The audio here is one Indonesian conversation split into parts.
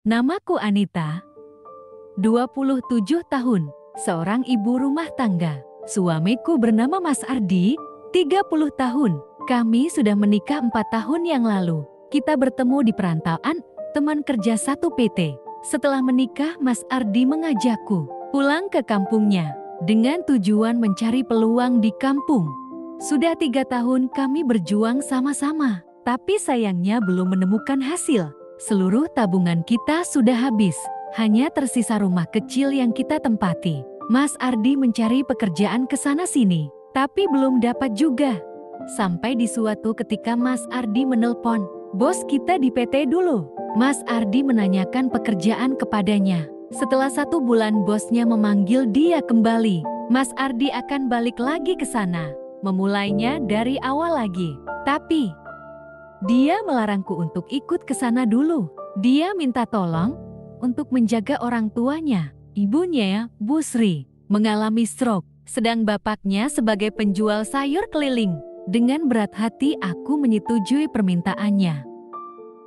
Namaku Anita, 27 tahun, seorang ibu rumah tangga. Suamiku bernama Mas Ardi, 30 tahun. Kami sudah menikah 4 tahun yang lalu. Kita bertemu di perantauan, teman kerja satu PT. Setelah menikah, Mas Ardi mengajakku pulang ke kampungnya dengan tujuan mencari peluang di kampung. Sudah 3 tahun kami berjuang sama-sama, tapi sayangnya belum menemukan hasil. Seluruh tabungan kita sudah habis, hanya tersisa rumah kecil yang kita tempati. Mas Ardi mencari pekerjaan ke sana-sini, tapi belum dapat juga. Sampai di suatu ketika Mas Ardi menelpon, bos kita di PT dulu. Mas Ardi menanyakan pekerjaan kepadanya. Setelah 1 bulan bosnya memanggil dia kembali. Mas Ardi akan balik lagi ke sana, memulainya dari awal lagi. Tapi dia melarangku untuk ikut ke sana dulu. Dia minta tolong untuk menjaga orang tuanya. Ibunya, Bu Sri, mengalami stroke, sedang bapaknya sebagai penjual sayur keliling. Dengan berat hati aku menyetujui permintaannya.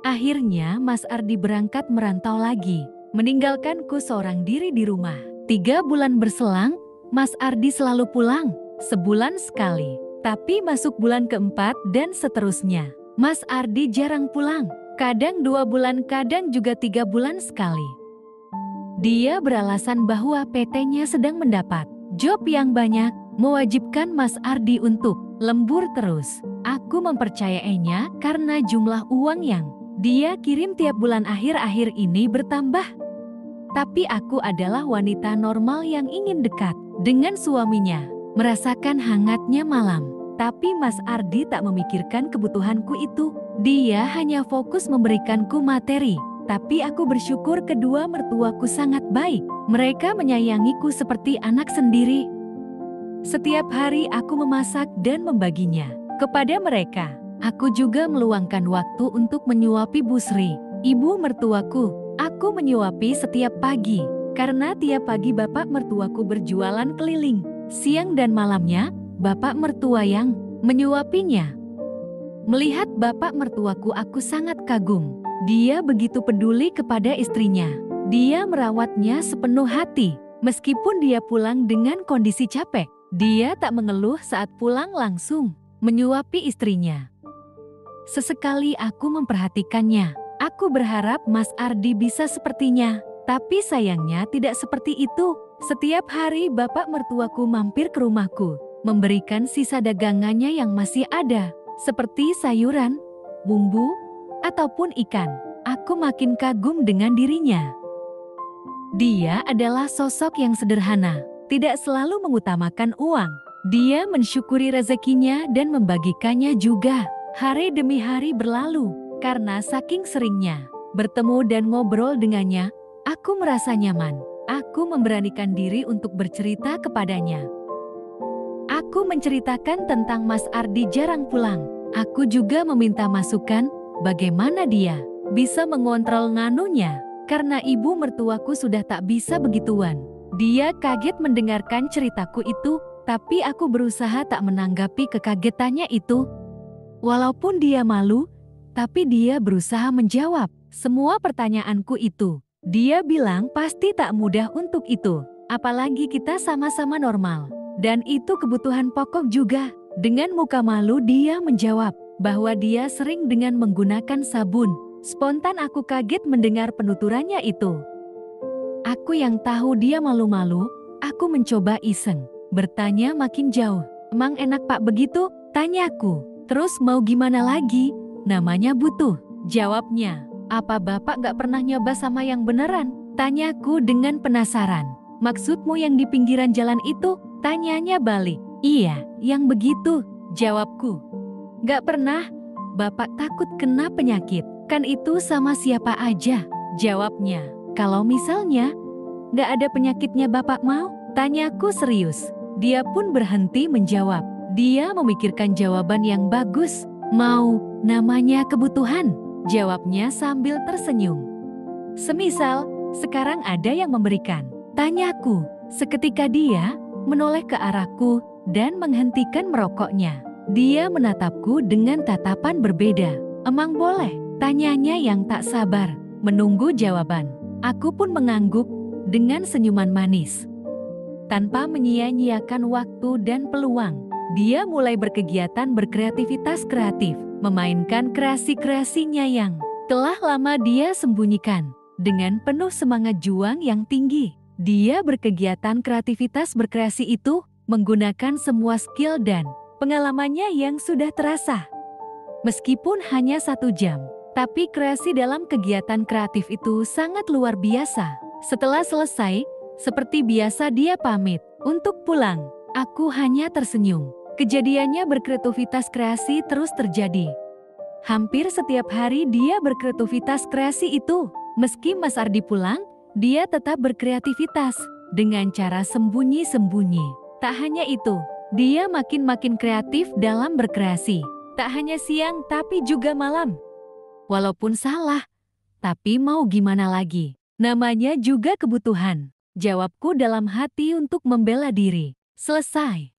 Akhirnya Mas Ardi berangkat merantau lagi, meninggalkanku seorang diri di rumah. 3 bulan berselang, Mas Ardi selalu pulang, sebulan sekali. Tapi masuk bulan keempat dan seterusnya, Mas Ardi jarang pulang, kadang 2 bulan, kadang juga 3 bulan sekali. Dia beralasan bahwa PT-nya sedang mendapat job yang banyak, mewajibkan Mas Ardi untuk lembur terus. Aku mempercayainya karena jumlah uang yang dia kirim tiap bulan akhir-akhir ini bertambah. Tapi aku adalah wanita normal yang ingin dekat dengan suaminya, merasakan hangatnya malam. Tapi Mas Ardi tak memikirkan kebutuhanku itu. Dia hanya fokus memberikanku materi. Tapi aku bersyukur kedua mertuaku sangat baik. Mereka menyayangiku seperti anak sendiri. Setiap hari aku memasak dan membaginya kepada mereka. Aku juga meluangkan waktu untuk menyuapi Bu Sri, ibu mertuaku. Aku menyuapi setiap pagi, karena tiap pagi bapak mertuaku berjualan keliling. Siang dan malamnya, bapak mertua yang menyuapinya. Melihat bapak mertuaku, aku sangat kagum. Dia begitu peduli kepada istrinya. Dia merawatnya sepenuh hati. Meskipun dia pulang dengan kondisi capek, dia tak mengeluh saat pulang, langsung menyuapi istrinya. Sesekali aku memperhatikannya. Aku berharap Mas Ardi bisa sepertinya. Tapi sayangnya tidak seperti itu. Setiap hari bapak mertuaku mampir ke rumahku, memberikan sisa dagangannya yang masih ada, seperti sayuran, bumbu, ataupun ikan. Aku makin kagum dengan dirinya. Dia adalah sosok yang sederhana, tidak selalu mengutamakan uang. Dia mensyukuri rezekinya dan membagikannya juga. Hari demi hari berlalu, karena saking seringnya bertemu dan ngobrol dengannya, aku merasa nyaman. Aku memberanikan diri untuk bercerita kepadanya. Aku menceritakan tentang Mas Ardi jarang pulang. Aku juga meminta masukan bagaimana dia bisa mengontrol nganunya, karena ibu mertuaku sudah tak bisa begituan. Dia kaget mendengarkan ceritaku itu, tapi aku berusaha tak menanggapi kekagetannya itu. Walaupun dia malu, tapi dia berusaha menjawab semua pertanyaanku itu. Dia bilang pasti tak mudah untuk itu, apalagi kita sama-sama normal. Dan itu kebutuhan pokok juga. Dengan muka malu dia menjawab bahwa dia sering dengan menggunakan sabun. Spontan aku kaget mendengar penuturannya itu. Aku yang tahu dia malu-malu, aku mencoba iseng bertanya makin jauh. Emang enak Pak begitu? Tanyaku. Terus mau gimana lagi? Namanya butuh. Jawabnya. Apa Bapak gak pernah nyoba sama yang beneran? Tanyaku dengan penasaran. Maksudmu yang di pinggiran jalan itu? Tanyanya balik. Iya, yang begitu. Jawabku. Gak pernah. Bapak takut kena penyakit. Kan itu sama siapa aja. Jawabnya. Kalau misalnya gak ada penyakitnya Bapak mau? Tanyaku serius. Dia pun berhenti menjawab. Dia memikirkan jawaban yang bagus. Mau, namanya kebutuhan. Jawabnya sambil tersenyum. Semisal, sekarang ada yang memberikan. Tanyaku. Seketika dia menoleh ke arahku dan menghentikan merokoknya. Dia menatapku dengan tatapan berbeda. Emang boleh? Tanyanya yang tak sabar. menunggu jawaban. Aku pun mengangguk dengan senyuman manis. Tanpa menyia-nyiakan waktu dan peluang, dia mulai berkegiatan berkreativitas kreatif, memainkan kreasi-kreasinya yang telah lama dia sembunyikan. Dengan penuh semangat juang yang tinggi, dia berkegiatan kreativitas berkreasi itu menggunakan semua skill dan pengalamannya yang sudah terasa. Meskipun hanya 1 jam, tapi kreasi dalam kegiatan kreatif itu sangat luar biasa. Setelah selesai, seperti biasa dia pamit untuk pulang. Aku hanya tersenyum. Kejadiannya berkreativitas kreasi terus terjadi. Hampir setiap hari dia berkreativitas kreasi itu. Meski Mas Ardi pulang, dia tetap berkreativitas dengan cara sembunyi-sembunyi. Tak hanya itu, dia makin kreatif dalam berkreasi. Tak hanya siang tapi juga malam. Walaupun salah, tapi mau gimana lagi? Namanya juga kebutuhan. Jawabku dalam hati untuk membela diri. Selesai.